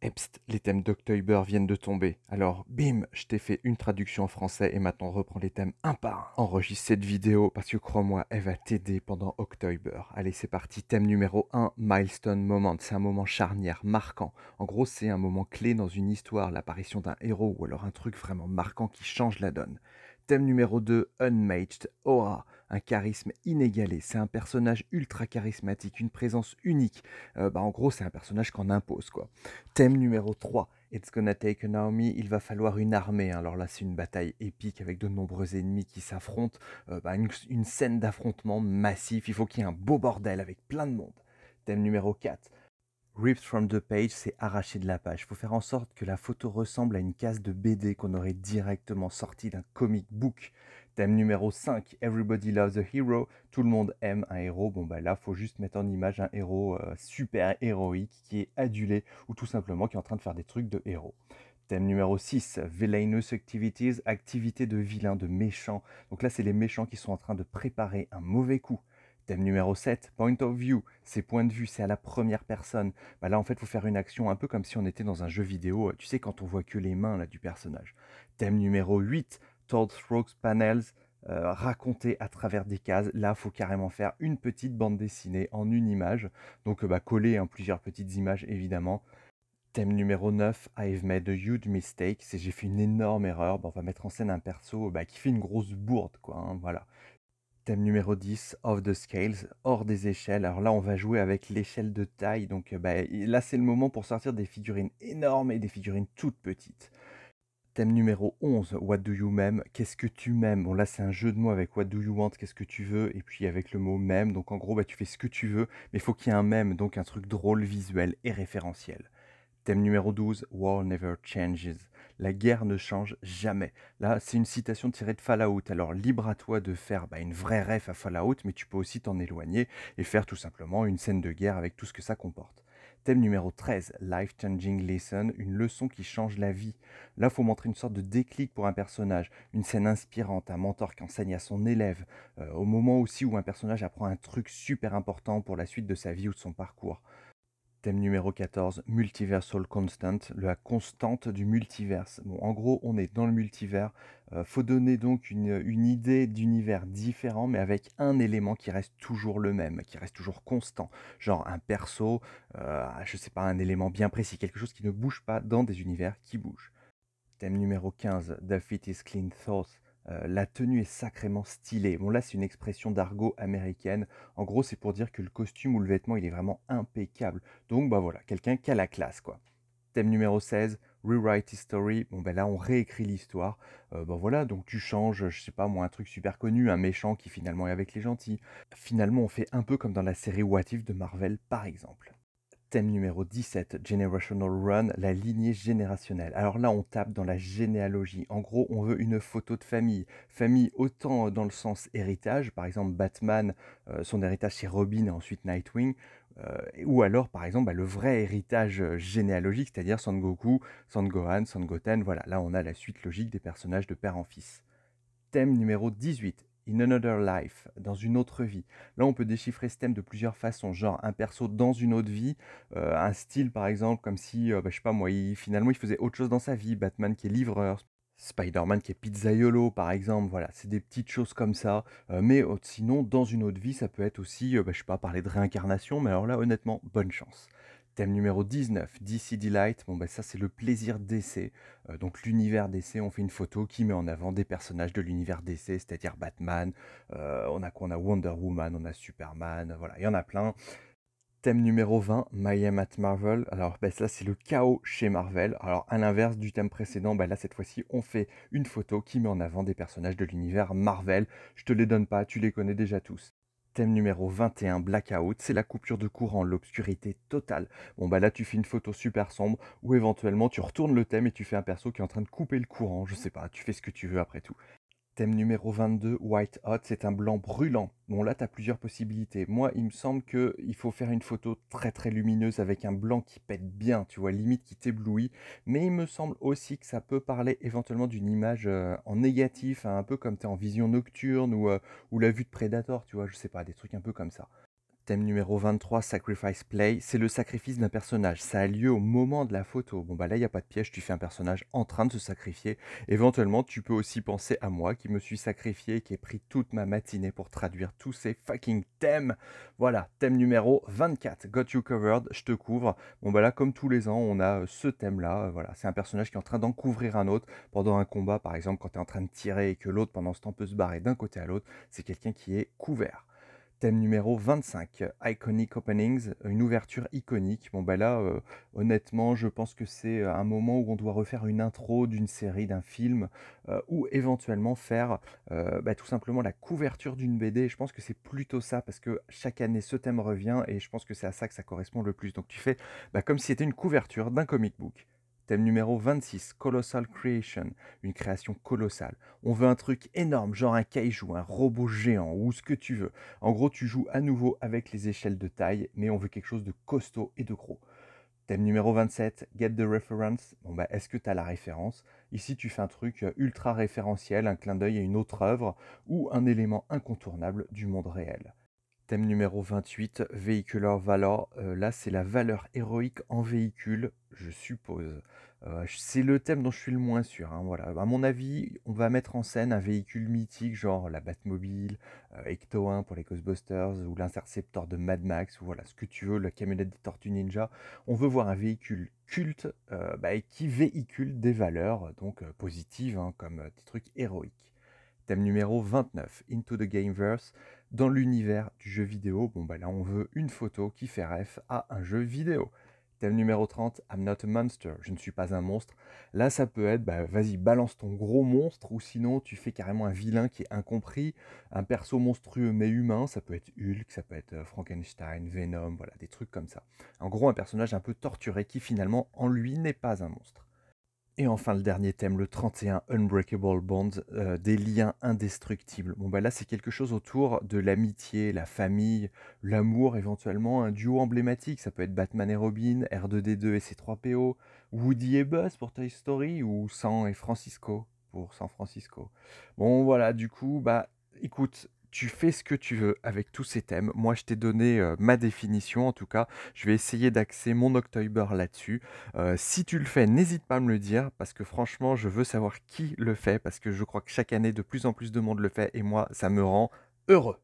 Psst, les thèmes d'October viennent de tomber. Alors, bim, je t'ai fait une traduction en français et maintenant on reprend les thèmes un par un. Enregistre cette vidéo parce que crois-moi, elle va t'aider pendant October. Allez, c'est parti. Thème numéro 1, Milestone Moment. C'est un moment charnière, marquant. En gros, c'est un moment clé dans une histoire, l'apparition d'un héros ou alors un truc vraiment marquant qui change la donne. Thème numéro 2, Unmatched, Aura. Un charisme inégalé. C'est un personnage ultra charismatique, une présence unique. En gros, c'est un personnage qu'on impose, quoi. Thème numéro 3, It's gonna take an army, il va falloir une armée. Alors là, c'est une bataille épique avec de nombreux ennemis qui s'affrontent. Une scène d'affrontement massif, il faut qu'il y ait un beau bordel avec plein de monde. Thème numéro 4, Ripped from the page, c'est arraché de la page. Il faut faire en sorte que la photo ressemble à une case de BD qu'on aurait directement sorti d'un comic book. Thème numéro 5, Everybody loves a hero. Tout le monde aime un héros. Bon bah là, faut juste mettre en image un héros super héroïque qui est adulé ou tout simplement qui est en train de faire des trucs de héros. Thème numéro 6, Villainous Activities, activités de vilains, de méchants. Donc là, c'est les méchants qui sont en train de préparer un mauvais coup. Thème numéro 7, Point of View, c'est point de vue, c'est à la première personne. Là, en fait, il faut faire une action un peu comme si on était dans un jeu vidéo, tu sais, quand on voit que les mains là, du personnage. Thème numéro 8, Told Strokes Panels, raconter à travers des cases. Là, il faut carrément faire une petite bande dessinée en une image. Donc, coller plusieurs petites images, évidemment. Thème numéro 9, I've made a huge mistake. C'est j'ai fait une énorme erreur. On va mettre en scène un perso qui fait une grosse bourde, quoi. Voilà. Thème numéro 10, Off the Scales, hors des échelles. Alors là, on va jouer avec l'échelle de taille. Donc là, c'est le moment pour sortir des figurines énormes et des figurines toutes petites. Thème numéro 11, What do you meme? Qu'est-ce que tu m'aimes? Bon, là, c'est un jeu de mots avec What do you want? Qu'est-ce que tu veux? Et puis avec le mot meme. Donc en gros, tu fais ce que tu veux, mais il faut qu'il y ait un meme, donc un truc drôle, visuel et référentiel. Thème numéro 12, War never changes. La guerre ne change jamais. Là, c'est une citation tirée de Fallout. Alors, libre à toi de faire une vraie ref à Fallout, mais tu peux aussi t'en éloigner et faire tout simplement une scène de guerre avec tout ce que ça comporte. Thème numéro 13, Life Changing Lesson, une leçon qui change la vie. Là, il faut montrer une sorte de déclic pour un personnage, une scène inspirante, un mentor qui enseigne à son élève, au moment aussi où un personnage apprend un truc super important pour la suite de sa vie ou de son parcours. Thème numéro 14, Multiversal Constant, la constante du multiverse. Bon, en gros, on est dans le multivers. Faut donner donc une idée d'univers différent, mais avec un élément qui reste toujours le même, qui reste toujours constant. Genre un perso, je sais pas, un élément bien précis, quelque chose qui ne bouge pas dans des univers qui bougent. Thème numéro 15, The fit is clean thought. La tenue est sacrément stylée. Bon là c'est une expression d'argot américaine. En gros c'est pour dire que le costume ou le vêtement il est vraiment impeccable. Donc voilà, quelqu'un qui a la classe quoi. Thème numéro 16, Rewrite History. Bon là on réécrit l'histoire. Voilà, donc tu changes, je sais pas moi, un truc super connu, un méchant qui finalement est avec les gentils. Finalement on fait un peu comme dans la série What If de Marvel par exemple. Thème numéro 17, Generational Run, la lignée générationnelle. Alors là, on tape dans la généalogie. En gros, on veut une photo de famille. Famille autant dans le sens héritage, par exemple Batman, son héritage c'est Robin et ensuite Nightwing, ou alors par exemple le vrai héritage généalogique, c'est-à-dire Son Goku, Son Gohan, Son Goten. Voilà, là on a la suite logique des personnages de père en fils. Thème numéro 18, In Another Life, dans une autre vie. Là, on peut déchiffrer ce thème de plusieurs façons, genre un perso dans une autre vie, un style par exemple, comme si, je sais pas moi, finalement il faisait autre chose dans sa vie, Batman qui est livreur, Spider-Man qui est pizzaiolo par exemple, voilà, c'est des petites choses comme ça, mais sinon, dans une autre vie, ça peut être aussi, je sais pas, parler de réincarnation, mais alors là, honnêtement, bonne chance. Thème numéro 19, DC Delight, ça c'est le plaisir d'essai. Donc l'univers DC, on fait une photo qui met en avant des personnages de l'univers DC, c'est-à-dire Batman, on a quoi? On a Wonder Woman, on a Superman, voilà, il y en a plein. Thème numéro 20, My Am at Marvel. Alors ça c'est le chaos chez Marvel. Alors à l'inverse du thème précédent, là cette fois-ci on fait une photo qui met en avant des personnages de l'univers Marvel. Je te les donne pas, tu les connais déjà tous. Thème numéro 21, Blackout, c'est la coupure de courant, l'obscurité totale. Là tu fais une photo super sombre ou éventuellement tu retournes le thème et tu fais un perso qui est en train de couper le courant, je sais pas, tu fais ce que tu veux après tout. Thème numéro 22, White Hot, c'est un blanc brûlant. Bon là, tu as plusieurs possibilités. Moi, il me semble qu'il faut faire une photo très très lumineuse avec un blanc qui pète bien, tu vois, limite qui t'éblouit. Mais il me semble aussi que ça peut parler éventuellement d'une image en négatif, hein, un peu comme tu es en vision nocturne ou la vue de Predator, tu vois, je sais pas, des trucs un peu comme ça. Thème numéro 23, Sacrifice Play, c'est le sacrifice d'un personnage. Ça a lieu au moment de la photo. Bon bah là, il n'y a pas de piège, tu fais un personnage en train de se sacrifier. Éventuellement, tu peux aussi penser à moi qui me suis sacrifié, qui ai pris toute ma matinée pour traduire tous ces fucking thèmes. Voilà, thème numéro 24, Got You Covered, je te couvre. Bon bah là, comme tous les ans, on a ce thème-là. Voilà, c'est un personnage qui est en train d'en couvrir un autre pendant un combat, par exemple, quand tu es en train de tirer et que l'autre, pendant ce temps, peut se barrer d'un côté à l'autre. C'est quelqu'un qui est couvert. Thème numéro 25, Iconic Openings, une ouverture iconique. Bon bah là, honnêtement, je pense que c'est un moment où on doit refaire une intro d'une série, d'un film, ou éventuellement faire tout simplement la couverture d'une BD. Je pense que c'est plutôt ça, parce que chaque année, ce thème revient, et je pense que c'est à ça que ça correspond le plus. Donc tu fais comme si c'était une couverture d'un comic book. Thème numéro 26, Colossal Creation, une création colossale. On veut un truc énorme, genre un kaiju, un robot géant, ou ce que tu veux. En gros, tu joues à nouveau avec les échelles de taille, mais on veut quelque chose de costaud et de gros. Thème numéro 27, Get the Reference. Bon est-ce que tu as la référence? Ici, tu fais un truc ultra référentiel, un clin d'œil à une autre œuvre, ou un élément incontournable du monde réel. Thème numéro 28, Vehicular Valor. Là, c'est la valeur héroïque en véhicule, je suppose. C'est le thème dont je suis le moins sûr, hein, voilà. À mon avis, on va mettre en scène un véhicule mythique, genre la Batmobile, Ecto 1 pour les Ghostbusters, ou l'Interceptor de Mad Max, ou voilà, ce que tu veux, la camionnette des Tortues Ninja. On veut voir un véhicule culte et qui véhicule des valeurs donc positives, hein, comme des trucs héroïques. Thème numéro 29, Into the Gameverse. Dans l'univers du jeu vidéo, bon là on veut une photo qui fait ref à un jeu vidéo. Thème numéro 30, I'm not a monster, je ne suis pas un monstre. Là ça peut être, vas-y balance ton gros monstre, ou sinon tu fais carrément un vilain qui est incompris, un perso monstrueux mais humain, ça peut être Hulk, ça peut être Frankenstein, Venom, voilà, des trucs comme ça. En gros un personnage un peu torturé qui finalement en lui n'est pas un monstre. Et enfin, le dernier thème, le 31, Unbreakable Bonds, des liens indestructibles. Bon, là, c'est quelque chose autour de l'amitié, la famille, l'amour, éventuellement, un duo emblématique. Ça peut être Batman et Robin, R2D2 et C3PO, Woody et Buzz pour Toy Story, ou Sam et Francisco pour San Francisco. Bon, voilà, du coup, écoute, tu fais ce que tu veux avec tous ces thèmes. Moi, je t'ai donné ma définition, en tout cas. Je vais essayer d'axer mon October là-dessus. Si tu le fais, n'hésite pas à me le dire, parce que franchement, je veux savoir qui le fait, parce que je crois que chaque année, de plus en plus de monde le fait, et moi, ça me rend heureux.